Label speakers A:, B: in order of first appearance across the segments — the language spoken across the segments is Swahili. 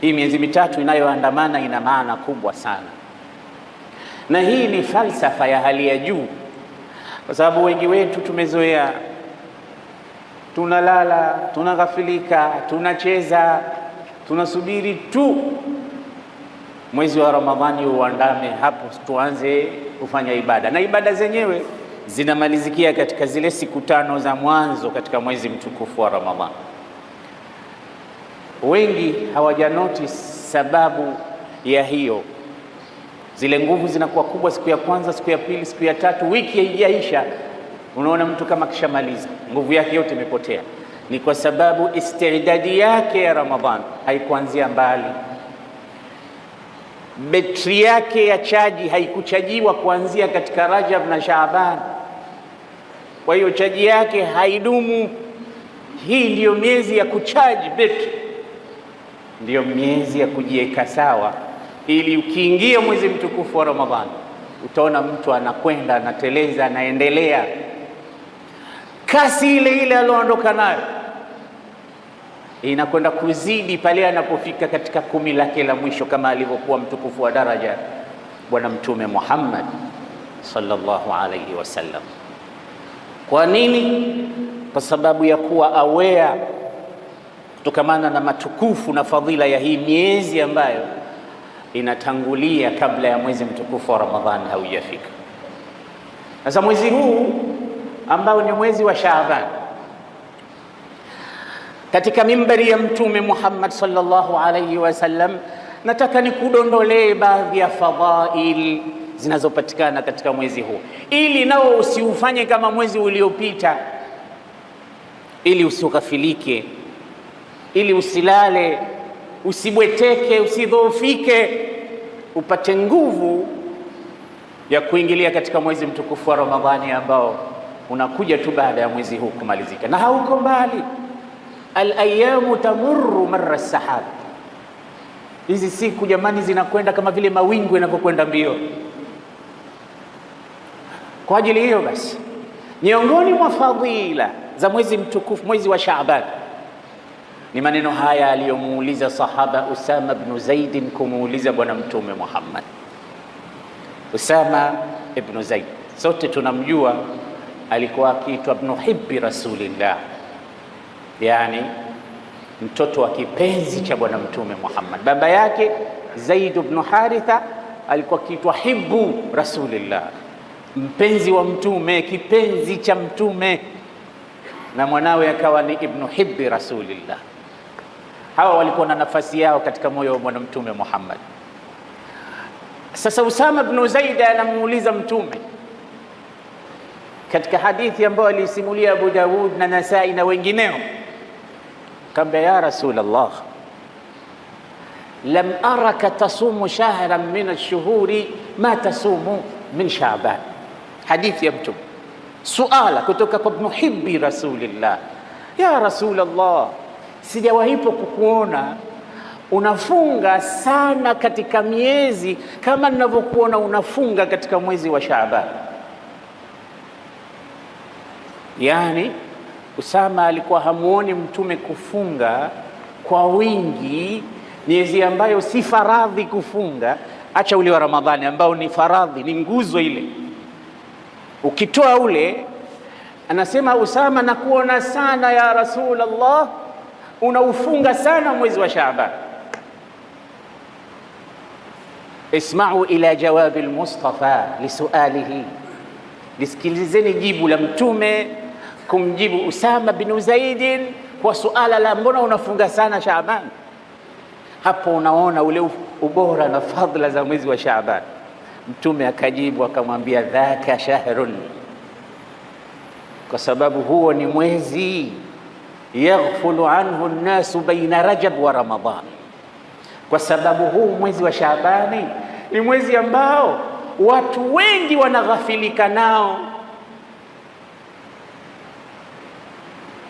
A: Hii miezi mitatu inayoandamana ina maana kubwa sana, na hii ni falsafa ya hali ya juu, kwa sababu wengi wetu tumezoea, tunalala, tunaghafilika, tunacheza, tunasubiri tu mwezi wa Ramadhani uandame, hapo tuanze kufanya ibada, na ibada zenyewe zinamalizikia katika zile siku 5 za mwanzo katika mwezi mtukufu wa Ramadhani. Wengi hawajanoti sababu ya hiyo. Zile nguvu zinakuwa kubwa siku ya kwanza, siku ya pili, siku ya tatu, wiki haijaisha, unaona mtu kama kishamaliza, nguvu yake yote imepotea. Ni kwa sababu istidadi yake ya Ramadhani haikuanzia mbali, betri yake ya chaji haikuchajiwa kuanzia katika Rajab na Shaaban. Kwa hiyo chaji yake haidumu. Hii ndiyo miezi ya kuchaji betri, ndiyo miezi ya kujiweka sawa, ili ukiingia mwezi mtukufu wa Ramadhani utaona mtu anakwenda, anateleza, anaendelea kasi ile ile alioondoka nayo, inakwenda kuzidi pale anapofika katika 10 lake la mwisho, kama alivyokuwa mtukufu wa daraja Bwana Mtume Muhammad sallallahu alayhi wasallam. Kwa nini? Kwa sababu ya kuwa aware kutokamana na matukufu na fadhila ya hii miezi ambayo inatangulia kabla ya mwezi mtukufu wa Ramadhani haujafika. Sasa mwezi huu ambao ni mwezi wa Shaaban, katika mimbari ya Mtume Muhammad sallallahu alayhi wasallam, nataka nikudondolee baadhi ya fadhail zinazopatikana katika mwezi huu, ili nao usiufanye kama mwezi uliopita, ili usighafilike, ili usilale, usibweteke, usidhoofike, upate nguvu ya kuingilia katika mwezi mtukufu wa Ramadhani ambao unakuja tu baada ya mwezi huu kumalizika, na hauko mbali. Al-ayamu tamurru marra sahab. Hizi siku jamani zinakwenda kama vile mawingu yanavyokwenda mbio. Kwa ajili hiyo basi, miongoni mwa fadhila za mwezi mtukufu, mwezi wa Shaaban, ni maneno haya aliyomuuliza sahaba Usama ibn Zaid kumuuliza Bwana Mtume Muhammad. Usama ibn Zaid sote tunamjua, alikuwa akiitwa ibn hibbi Rasulillah, yani mtoto wa kipenzi cha Bwana Mtume Muhammad. Baba yake Zaid ibn Haritha alikuwa akiitwa hibbu Rasulillah, mpenzi wa Mtume, kipenzi cha Mtume, na mwanawe akawa ni ibn hibbi Rasulillah. Hawa walikuwa na nafasi yao katika moyo wa Bwana Mtume Muhammad. Sasa Usama ibn Zaid anamuuliza Mtume katika hadithi ambayo alisimulia Abu Daud na Nasai na wengineo, kamba ya Rasulullah, lam araka tasumu shahran min ash-shuhuri ma tasumu min Shaaban. Hadithi ya Mtume, suala kutoka kwa ibn hibbi Rasulillah, ya Rasulullah, sijawahipo kukuona unafunga sana katika miezi kama ninavyokuona unafunga katika mwezi wa Shaaban. Yani Usama alikuwa hamuoni Mtume kufunga kwa wingi miezi ambayo si faradhi kufunga, acha ule wa Ramadhani ambao ni faradhi, ni nguzo ile. Ukitoa ule, anasema Usama, nakuona sana ya Rasulullah unaufunga sana mwezi wa Shaaban. Isma'u ila jawabi al-Mustafa lisualihi, lisikilizeni jibu la Mtume kumjibu Usama bin Zaid kwa suala la mbona unafunga sana Shaaban. Hapo unaona ule ubora na fadhila za mwezi wa Shaaban. Mtume akajibu akamwambia, dhaka shahrun, kwa sababu huo ni mwezi yaghfulu anhu an-nasu baina Rajab wa Ramadhan. Kwa sababu huu mwezi wa Shaabani ni mwezi ambao watu wengi wanaghafilika nao,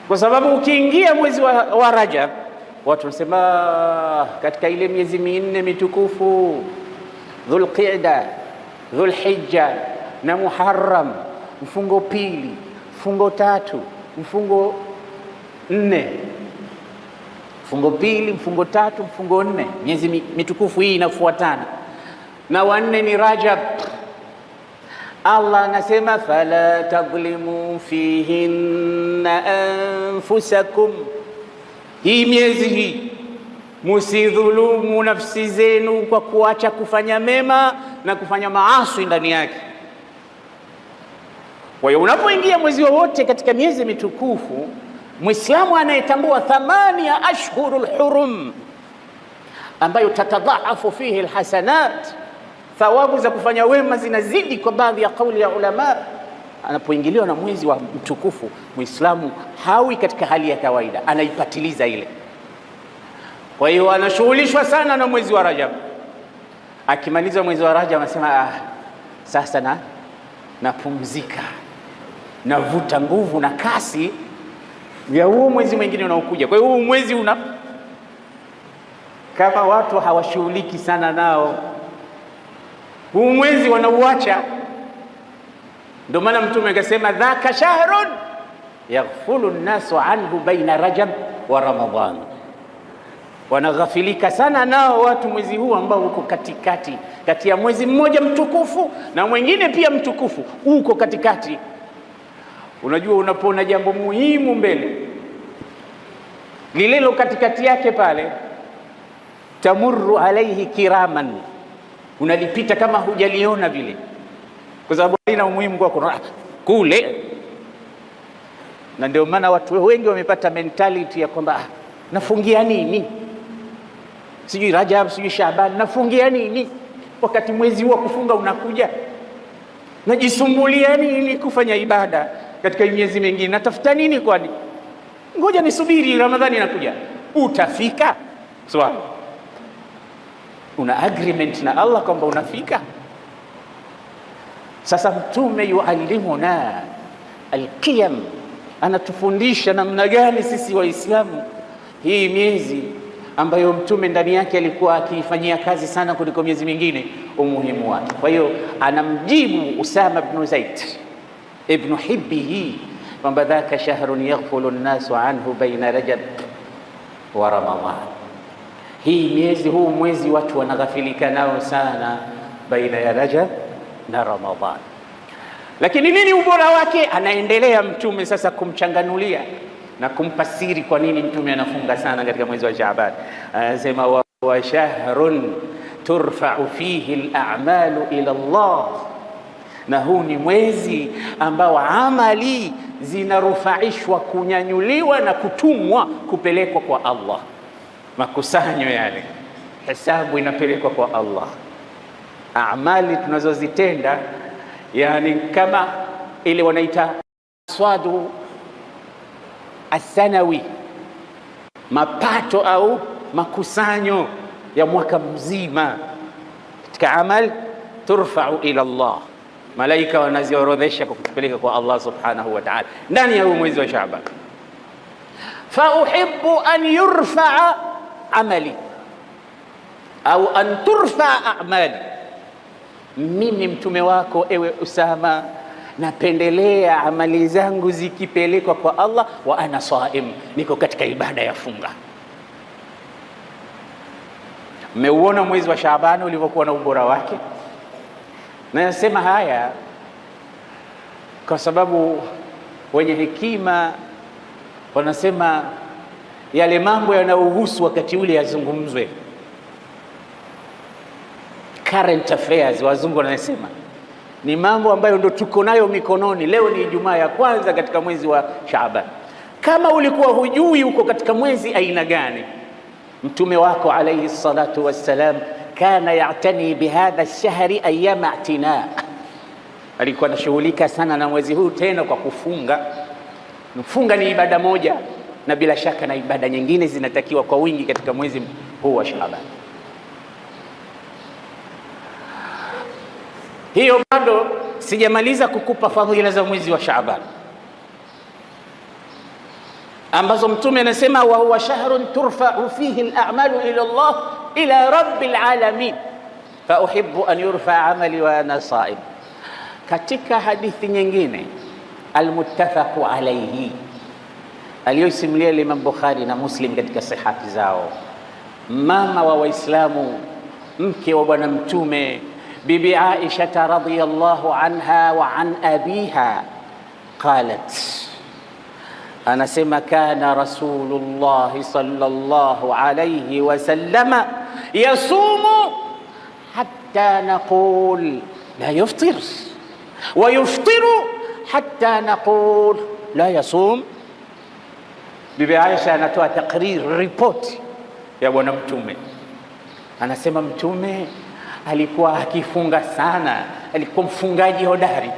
A: kwa sababu ukiingia mwezi wa Rajab watu wanasema katika ile miezi 4 mitukufu, Dhulqa'da, Dhulhijja na Muharram, mfungo pili, mfungo tatu, mfungo 4, mfungo pili, mfungo tatu, mfungo nne, miezi mitukufu hii inafuatana, na wanne ni Rajab. Allah anasema fala tadhlimu fihinna anfusakum, hii miezi hii musidhulumu nafsi zenu kwa kuacha kufanya mema na kufanya maasi ndani yake. Kwa hiyo unapoingia mwezi wowote katika miezi mitukufu, Muislamu anayetambua thamani ya ashhurul hurum ambayo tatadhaafu fihi alhasanat, thawabu za kufanya wema zinazidi kwa baadhi ya kauli ya ulama, anapoingiliwa na mwezi wa mtukufu, Muislamu hawi katika hali ya kawaida, anaipatiliza ile. Kwa hiyo anashughulishwa sana na mwezi wa Rajab. Akimaliza mwezi wa Rajab anasema sasa napumzika, navuta nguvu na kasi ya huo mwezi mwingine unaokuja. Kwa hiyo huu mwezi kama watu hawashughuliki sana nao, huu mwezi wanauacha. Ndio maana Mtume akasema dhaka shahrun yaghfulu an-nasu anhu baina Rajab wa Ramadhan, wanaghafilika sana nao watu mwezi huu ambao uko katikati, kati ya mwezi mmoja mtukufu na mwingine pia mtukufu, uko katikati. Unajua, unapoona jambo muhimu mbele, lililo katikati yake pale, tamurru alaihi kiraman, unalipita kama hujaliona vile, kwa sababu haina umuhimu kwako kule. Na ndio maana watu wengi wamepata mentality ya kwamba nafungia nini, sijui Rajab, sijui Shaaban, nafungia nini wakati mwezi huu wa kufunga unakuja? Najisumbulia nini kufanya ibada katika miezi mingine? Natafuta nini? Kwani ngoja nisubiri Ramadhani inakuja. Utafika? Swali, una agreement na Allah kwamba unafika? Sasa Mtume yuallimuna alqiyam, anatufundisha namna gani sisi Waislamu hii miezi ambayo Mtume ndani yake alikuwa akiifanyia kazi sana kuliko miezi mingine, umuhimu wake. Kwa hiyo anamjibu Usama ibn Zaid ibn Hibbihi kwamba dhaka shahrun yaghfulu an-nasu anhu baina Rajab wa Ramadhan, hii miezi, huu mwezi watu wanaghafilika nao sana baina ya Rajab na Ramadhan. Lakini nini ubora wake? Anaendelea Mtume sasa kumchanganulia na kumpa siri kwa nini Mtume anafunga sana katika mwezi wa Shaaban. Anasema wa shahrun turfa'u fihi al-a'malu ila Allah, na huu ni mwezi ambao amali zinarufaishwa, kunyanyuliwa na kutumwa kupelekwa kwa Allah. Makusanyo yale, hesabu inapelekwa kwa Allah. Amali tunazozitenda, yani kama ile wanaita swadu asanawi, mapato au makusanyo ya mwaka mzima katika amal, turfa'u ila Allah, malaika wanaziorodhesha kwa kupeleka kwa Allah subhanahu wa ta'ala ndani ya huu mwezi wa Shaaban. Fa uhibbu an yurfa'a amali au an turfa'a a'mali, mimi mtume wako ewe Usama napendelea amali zangu zikipelekwa kwa Allah, wa ana saim, niko katika ibada ya funga. Mmeuona mwezi wa Shaaban ulivyokuwa na ubora wake. Na nasema haya kwa sababu wenye hekima wanasema yale mambo yanayohusu wakati ule yazungumzwe, current affairs wazungu wanasema, ni mambo ambayo ndo tuko nayo mikononi. Leo ni Ijumaa ya kwanza katika mwezi wa Shaaban. Kama ulikuwa hujui uko katika mwezi aina gani, mtume wako alayhi salatu wassalam kana ya'tani bihadha ash-shahri ayyama i'tina, alikuwa anashughulika sana na mwezi huu, tena kwa kufunga. Kufunga ni ibada moja, na bila shaka na ibada nyingine zinatakiwa kwa wingi katika mwezi huu wa Shaaban. Hiyo bado sijamaliza kukupa fadhila za mwezi wa Shaaban ambazo Mtume anasema wa huwa shahrun turfa'u fihi al-a'malu ila Allah ila rabbil alamin fa uhibbu an yurfa'a amali wa ana sa'im. Katika hadithi nyingine, almuttafaqu alayhi, aliyosimulia Imam Bukhari na Muslim katika sahihati zao, mama wa Waislamu, mke wa bwana mtume, bibi Aisha radhiyallahu anha wa an abiha qalat, anasema kana Rasulullah sallallahu alayhi wasallam yasumu hatta naqul la yuftir wa yuftiru hatta naqul la yasum. Bibi Aisha anatoa takrir, report ya bwana mtume, anasema mtume alikuwa akifunga sana, alikuwa mfungaji hodari,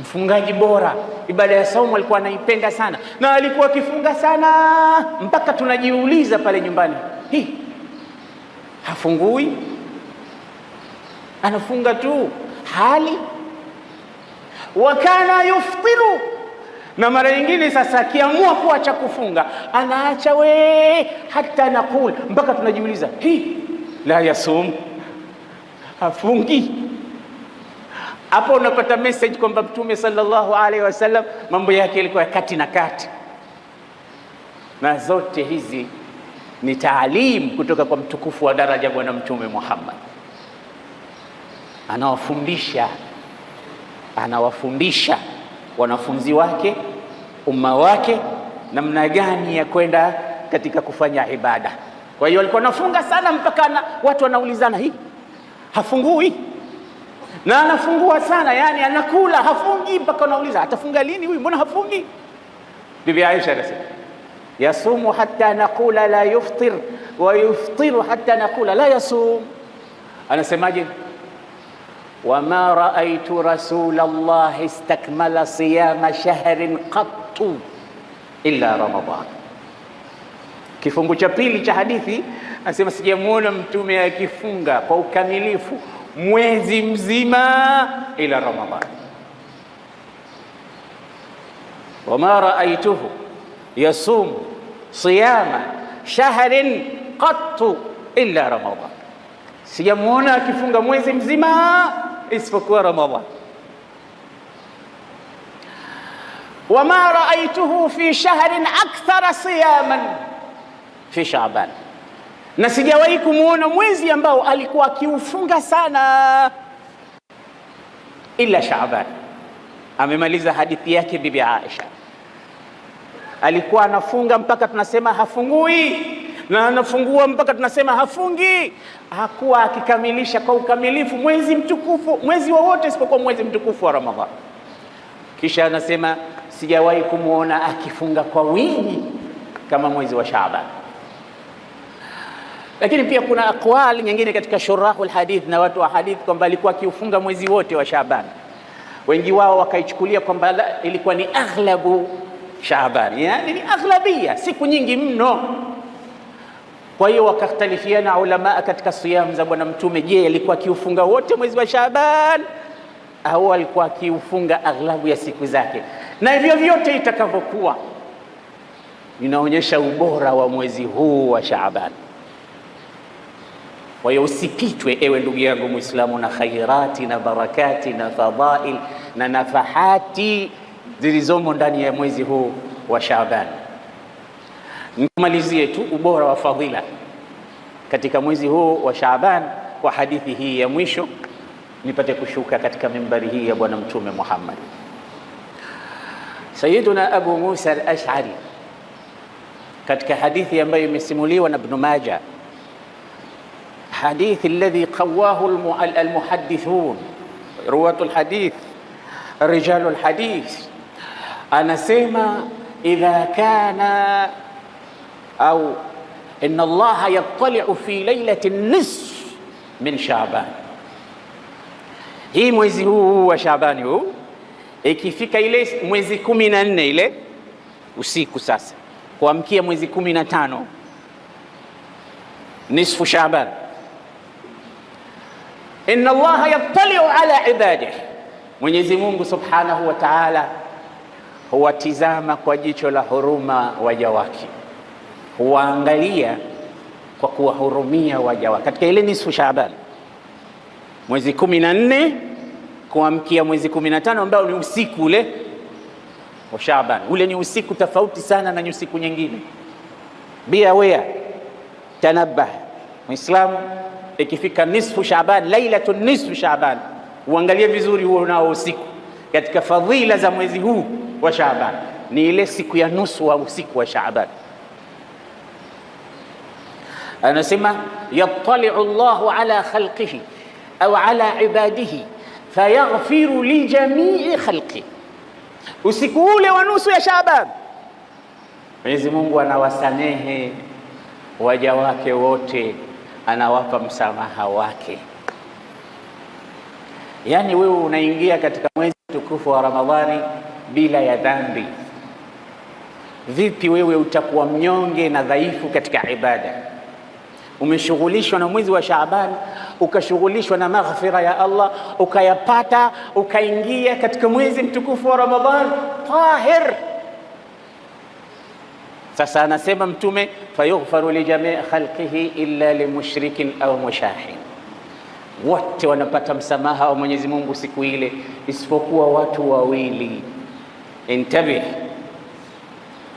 A: mfungaji bora, ibada ya saumu alikuwa anaipenda sana, na alikuwa akifunga sana mpaka tunajiuliza pale nyumbani, hii hafungui, anafunga tu hali. Wakana yuftiru, na mara nyingine sasa akiamua kuacha kufunga anaacha hata nakul, mpaka tunajiuliza hii la yasum, hafungi. Hapo unapata message kwamba Mtume sallallahu alaihi wasallam mambo yake yalikuwa kati na kati, na zote hizi ni taalim kutoka kwa mtukufu wa daraja bwana Mtume Muhammad. Anawafundisha wanafunzi wake, umma wake, namna gani ya kwenda katika kufanya ibada. Kwa hiyo alikuwa anafunga sana mpaka watu wanaulizana, hii hafungui, na anafungua sana, yani anakula hafungi, mpaka wanauliza atafunga lini huyu, mbona hafungi? Bibi Aisha anasema yasumu hatta naqula la yuftir wa yuftiru hatta naqula la yasum. Anasemaje? wama raaitu rasulallahi istakmala siyama shahrin qattu illa Ramadan. Kifungu cha pili cha hadithi anasema sijamuona mtume akifunga kwa ukamilifu mwezi mzima ila Ramadan. wama raaituhu yasum siyama shahrin qattu illa Ramadan, sijamuona akifunga mwezi mzima isipokuwa Ramadhan. wama raaituhu fi shahrin akthara siyaman fi Shaaban, na sijawahi kumuona mwezi ambao alikuwa akiufunga sana ila Shaaban. Amemaliza hadithi yake bibi Aisha, alikuwa anafunga mpaka tunasema hafungui, na anafungua mpaka tunasema hafungi. Hakuwa akikamilisha kwa ukamilifu mwezi mtukufu, mwezi wowote isipokuwa mwezi mtukufu wa Ramadhan. Kisha anasema sijawahi kumuona akifunga kwa wingi kama mwezi wa Shaaban. Lakini pia kuna aqwali nyingine katika shurahul hadith na watu wa hadith kwamba alikuwa akiufunga mwezi wote wa Shaaban. Wengi wao wakaichukulia kwamba ilikuwa ni aghlabu Shaaban, yani ni aghlabia, siku nyingi mno. Kwa hiyo wakakhtalifiana ulama katika siyam za bwana mtume. Je, alikuwa akiufunga wote mwezi wa Shaaban au alikuwa akiufunga aghlabu ya siku zake? Na hivyo vyote itakavyokuwa, inaonyesha ubora wa mwezi huu wa Shaaban. Kwa hiyo usipitwe ewe ndugu yangu Muislamu na khairati na barakati na fadhail na nafahati zilizomo ndani ya mwezi huu wa Shaaban. Nimalizie tu ubora wa fadhila katika mwezi huu wa Shaaban kwa hadithi hii ya mwisho, nipate kushuka katika mimbari hii ya bwana mtume Muhammad. Sayyiduna Abu Musa al-Ash'ari katika hadithi ambayo imesimuliwa na Ibn Majah, hadithi alladhi qawahu al-muhaddithun, ruwatu al-hadith, rijalu al-hadith, anasema idha kana au inna Allaha yattali'u fi laylati nisf min Shaaban. Hii mwezi huu wa Shaaban huu ikifika ile mwezi 14 ile usiku sasa kuamkia mwezi 15 nisfu Shaaban, inna Allaha yattali'u ala ibadihi, Mwenyezi Mungu subhanahu wa ta'ala huwatizama kwa jicho la huruma waja wake, huwaangalia kwa kuwahurumia waja wake katika ile nisfu Shaaban, mwezi 14 kuamkia mwezi 15 ambao ni usiku ule wa Shaaban. Ule ni usiku tofauti sana na usiku nyingine. Be aware, tanabbah Muislamu, ikifika nisfu Shaaban, lailatul nisfu Shaaban, uangalie vizuri huo nao usiku katika fadhila za mwezi huu wa Shaaban, ni ile siku ya nusu wa usiku wa Shaaban. Anasema yattali'u Allahu ala khalqihi au ala ibadihi fayaghfiru li jami'i khalqi. Usiku ule wa nusu ya Shaaban Mwenyezi Mungu anawasamehe waja wake wote, anawapa msamaha wake. Yani wewe unaingia katika mwezi tukufu wa Ramadhani bila ya dhambi, vipi wewe utakuwa mnyonge na dhaifu katika ibada? Umeshughulishwa na mwezi wa Shaaban, ukashughulishwa na maghfira ya Allah, ukayapata, ukaingia katika mwezi mtukufu wa Ramadhan tahir. Sasa anasema Mtume, fayughfaru li jami' khalqihi illa li mushrikin au mushahin, wote wanapata msamaha wa Mwenyezi Mungu siku ile isipokuwa watu wawili. Intabih,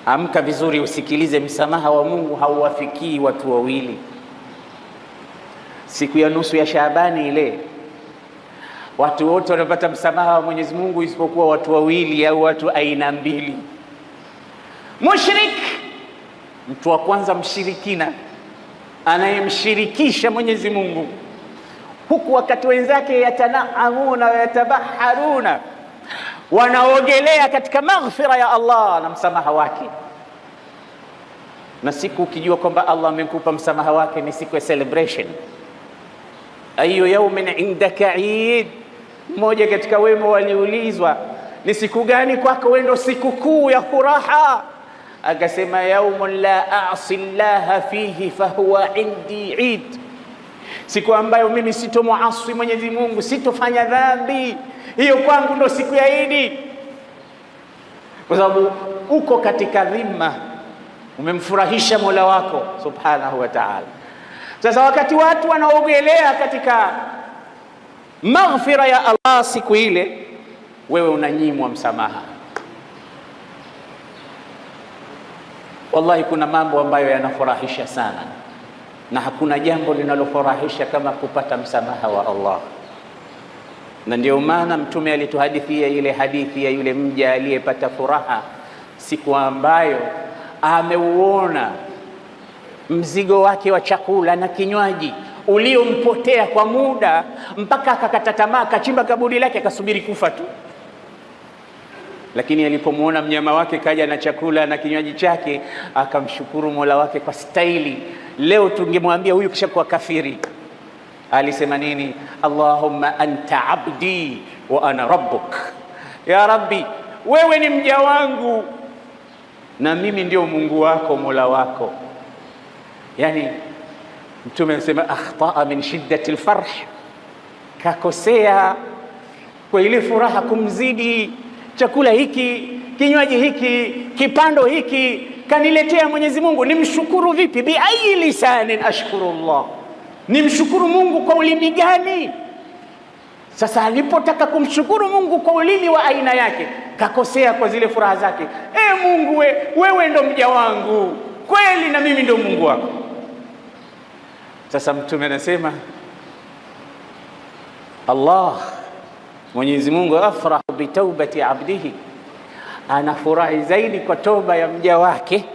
A: amka vizuri, usikilize, msamaha wa Mungu hauwafikii watu wawili. Siku ya nusu ya Shaabani ile watu wote wanapata msamaha wa Mwenyezi Mungu isipokuwa watu wawili au watu aina mbili. Mushrik, mtu wa kwanza mshirikina, anayemshirikisha Mwenyezi Mungu huku wakati wenzake yatanaamuna wa yatabaharuna, wanaogelea katika maghfira ya Allah na msamaha wake. Na siku ukijua kwamba Allah amekupa msamaha wake ni siku ya celebration. Ayu yawmin indaka Eid, mmoja katika wema waliulizwa ni siku gani kwako wewe ndo siku kuu ya furaha, akasema yawmun la a'si Allah fihi fahuwa indi Eid, siku ambayo mimi sitomuasi Mwenyezi Mungu, sitofanya dhambi, hiyo kwangu ndo siku ya Eid. Kwa sababu uko katika dhima, umemfurahisha Mola wako subhanahu wa ta'ala. Sasa wakati watu wanaogelea katika maghfira ya Allah siku ile, wewe unanyimwa msamaha. Wallahi kuna mambo ambayo yanafurahisha sana, na hakuna jambo linalofurahisha kama kupata msamaha wa Allah. Na ndio maana Mtume alituhadithia ile hadithi ya yule mja aliyepata furaha siku ambayo ameuona mzigo wake wa chakula na kinywaji uliompotea kwa muda, mpaka akakata tamaa, akachimba kaburi lake, akasubiri kufa tu. Lakini alipomuona mnyama wake kaja na chakula na kinywaji chake, akamshukuru Mola wake kwa staili. Leo tungemwambia huyu kisha kuwa kafiri. Alisema nini? Allahumma anta abdi wa ana rabbuk, ya Rabbi, wewe ni mja wangu na mimi ndio Mungu wako, Mola wako. Yani Mtume anasema akhtaa min shiddati alfarh, kakosea kwa ile furaha kumzidi chakula hiki, kinywaji hiki, kipando hiki kaniletea Mwenyezi Mungu, nimshukuru vipi? Bi ayi lisanin ashkuru Allah, nimshukuru Mungu kwa ulimi gani? Sasa alipotaka kumshukuru Mungu kwa ulimi wa aina yake, kakosea kwa zile furaha zake. Mungu, wewe ndo mja wangu kweli na mimi ndo Mungu wako. Sasa Mtume anasema Allah, Mwenyezi Mungu, afrahu bi taubati abdihi, anafurahi zaidi kwa toba ya mja wake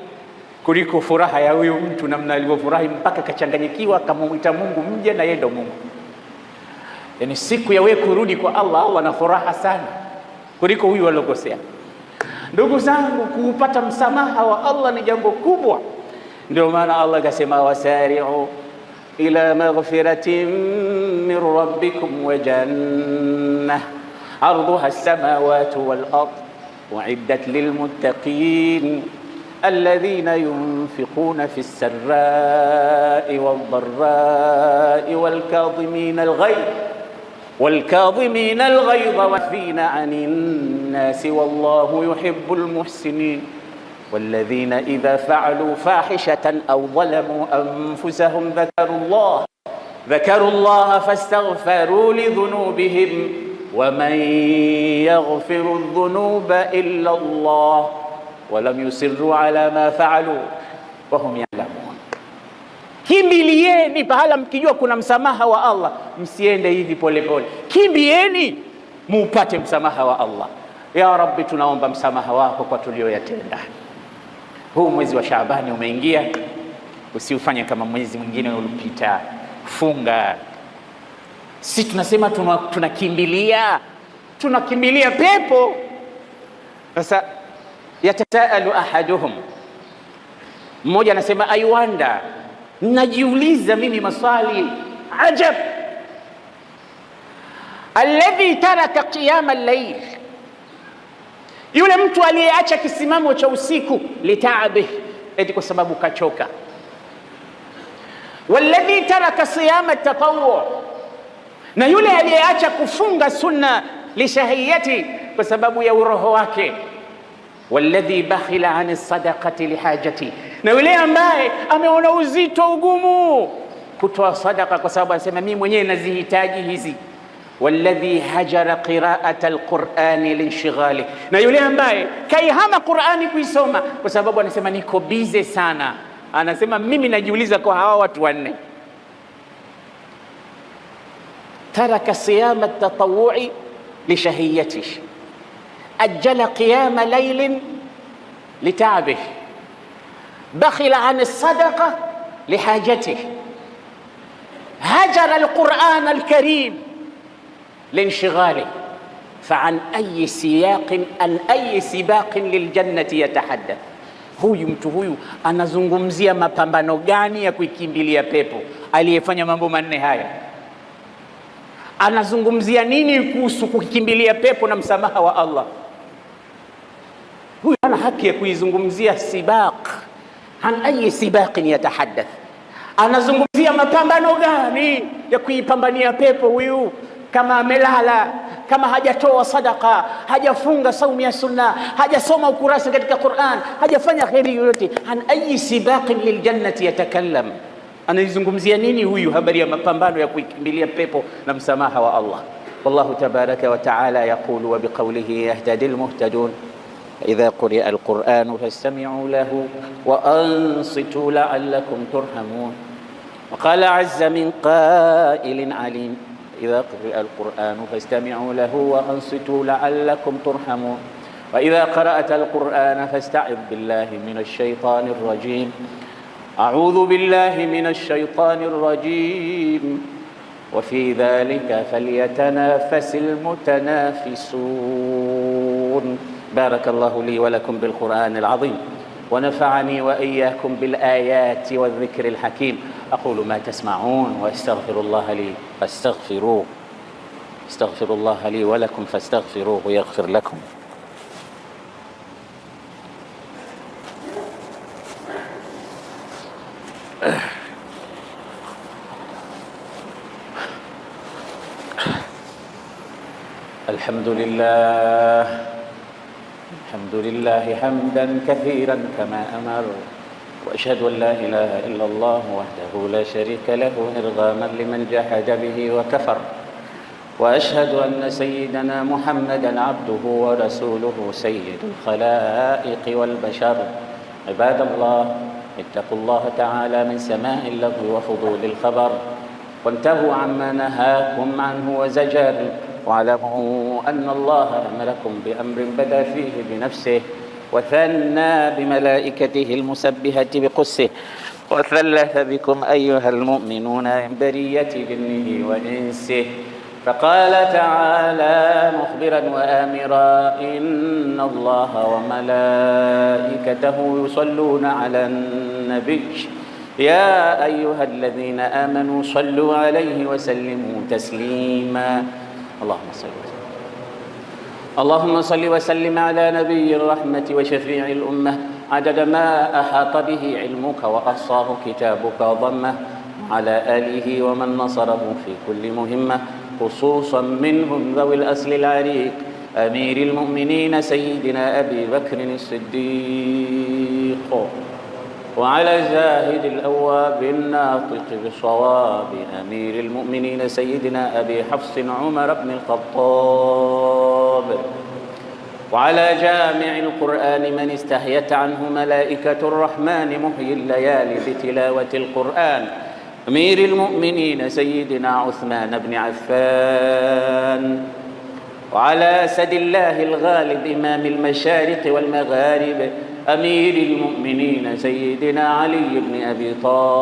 A: kuliko furaha ya huyo mtu namna alivyofurahi mpaka kachanganyikiwa akamuita Mungu mja na yeye ndo Mungu. Yani siku ya wewe kurudi kwa Allah, Allah ana furaha sana kuliko huyu aliyokosea. Ndugu zangu, kupata msamaha wa Allah ni jambo kubwa. Ndio maana Allah akasema wasari'u ila maghfiratin min rabbikum wa jannah arduha as-samawati wal ard u'iddat lil muttaqin alladhina yunfiquna fi as-sarra'i wad dharra'i wal kadhimina al-ghayz والكاظمين الغيظ والعافين عن الناس والله يحب المحسنين والذين إذا فعلوا فاحشة أو ظلموا أنفسهم ذكروا الله فاستغفروا لذنوبهم ومن يغفر الذنوب إلا الله ولم يصروا على ما فعلوا وهم يعلمون. Kimbilieni pahala mkijua kuna msamaha wa Allah, msiende hivi pole pole, kimbieni muupate msamaha wa Allah. Ya Rabbi, tunaomba msamaha wako kwa tulioyatenda. Huu mwezi wa Shaabani umeingia, usiufanye kama mwezi mwingine uliopita. Funga. Si tunasema tunakimbilia pepo. Sasa yatasaalu ahaduhum, mmoja anasema I wonder, najiuliza mimi maswali ajab, alladhi taraka qiyam al-layl, yule mtu aliyeacha kisimamo cha usiku, litaabi, eti kwa sababu kachoka. Walladhi taraka siyam at-tatawwu, na yule aliyeacha kufunga sunna, lishahiyati, kwa sababu ya uroho wake. Walladhi bakhila an sadaqati lihajati, na yule ambaye ameona uzito ugumu kutoa sadaka kwa sababu anasema mimi mwenyewe nazihitaji hizi. Walladhi hajara qira'at alqur'ani linshighali, na yule ambaye kaihama Qur'ani kuisoma kwa sababu anasema niko busy sana. Anasema mimi najiuliza kwa hawa watu wanne, taraka siyam at-tatawwu'i lishahiyatihi, ajjala qiyama laylin lita'abihi, bakhila an as-sadaqa lihajatihi, hajara al-Qur'an al-karim لانشغاله فعن أي سياق عن أي سباق للجنة يتحدث. Huyu mtu huyu anazungumzia mapambano gani ya kuikimbilia pepo? Aliyefanya mambo manne haya anazungumzia nini kuhusu kukimbilia pepo na msamaha wa Allah? Huyu ana haki ya kuizungumzia sibaq. An ayi sibaqin yatahaddath, anazungumzia mapambano gani ya kuipambania pepo huyu? Kama amelala, kama hajatoa sadaka, hajafunga saumu ya sunna, hajasoma ukurasa katika Qur'an, hajafanya khairi yoyote, an ayi sibaqin liljannati yatakallam, anaizungumzia nini huyu habari ya mapambano ya kuikimbilia pepo na msamaha wa Allah? Wallahu tabaraka wa ta'ala yaqulu wa biqawlihi yahtadil muhtadun idha quri'a alqur'anu fastami'u lahu wa ansitu la'allakum turhamun. Wa qala 'azza min qa'ilin 'alim إذا قرئ القرآن فاستمعوا له وأنصتوا لعلكم ترحمون. وإذا قرأت القرآن فاستعذ بالله من الشيطان الرجيم. أعوذ بالله من الشيطان الرجيم. وفي ذلك فليتنافس المتنافسون. بارك الله لي ولكم بالقرآن العظيم ونفعني وإياكم بالآيات والذكر الحكيم. أقول ما تسمعون وأستغفر الله لي فاستغفروه. استغفر الله لي ولكم فاستغفروه يغفر لكم. الحمد لله حمدا كثيرا كما أمر، وأشهد أن لا إله إلا الله وحده لا شريك له إرغاما لمن جحد به وكفر، وأشهد أن سيدنا محمدا عبده ورسوله سيد الخلائق والبشر. عباد الله، اتقوا الله تعالى من سماع اللغو وفضول الخبر، وانتهوا عما نهاكم عنه وزجر، واعلموا أن الله أمركم بأمر بدأ فيه بنفسه وثنى بملائكته المسبحة بقدسه، وثلث بكم أيها المؤمنون من برية جنه وإنسه، فقال تعالى مخبرا وآمرا: إن الله وملائكته يصلون على النبي يا أيها الذين آمنوا صلوا عليه وسلموا تسليما. اللهم صل وسلم على نبي الرحمة وشفيع الأمة عدد ما أحاط به علمك وأحصاه كتابك وضمه، على آله ومن نصره في كل مهمة، خصوصا منهم ذوي الأصل العريق أمير المؤمنين سيدنا أبي بكر الصديق وعلى زاهد الأواب الناطق بالصواب أمير المؤمنين سيدنا أبي حفص عمر بن الخطاب، وعلى جامع القرآن من استحيت عنه ملائكة الرحمن محيي الليالي بتلاوة القرآن أمير المؤمنين سيدنا عثمان بن عفان، وعلى أسد الله الغالب إمام المشارق والمغارب أمير المؤمنين سيدنا علي بن أبي طالب.